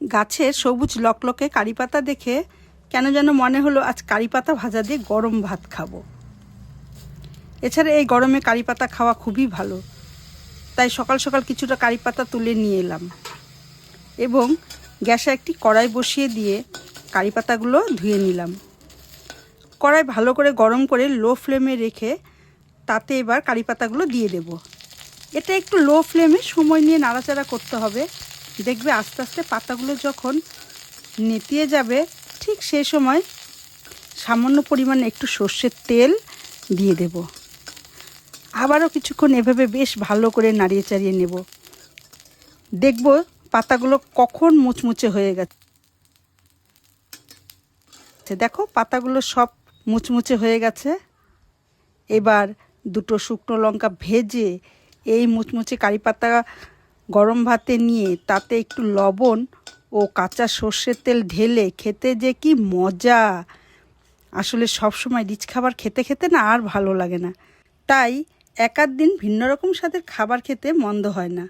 গাছের সবুজ লকলকে কারি পাতা দেখে কেন যেন মনে হলো আজ কারি পাতা ভাজা দিয়ে গরম ভাত খাবো। এছাড়া এই গরমে কারি পাতা খাওয়া খুবই ভালো, তাই সকাল সকাল কিছুটা কারি পাতা তুলে নিয়ে এলাম এবং গ্যাসে একটি কড়াই বসিয়ে দিয়ে কারি পাতাগুলো ধুয়ে নিলাম। কড়াই ভালো করে গরম করে লো ফ্লেমে রেখে তাতে এবার কারি পাতাগুলো দিয়ে দেব। এটা একটু লো ফ্লেমে সময় নিয়ে নাড়াচাড়া করতে হবে। দেখবে আস্তে আস্তে পাতাগুলো যখন নেতিয়ে যাবে ঠিক সেই সময় সামান্য পরিমাণে একটু সর্ষের তেল দিয়ে দেব। আবারও কিছুক্ষণ এভাবে বেশ ভালো করে নাড়িয়ে চাড়িয়ে নেব। দেখব পাতাগুলো কখন মুচমুচে হয়ে গেছে। দেখো পাতাগুলো সব মুচমুচে হয়ে গেছে। এবার দুটো শুকনো লঙ্কা ভেজে এই মুচমুচে কারি পাতা গরম ভাতে নিয়ে তাতে একটু লবণ ও কাঁচা সর্ষের তেল ঢেলে খেতে যে কি মজা! আসলে সবসময় রিচ খাবার খেতে খেতে না আর ভালো লাগে না, তাই এক আধ দিন ভিন্ন রকম স্বাদের খাবার খেতে মন্দ হয় না।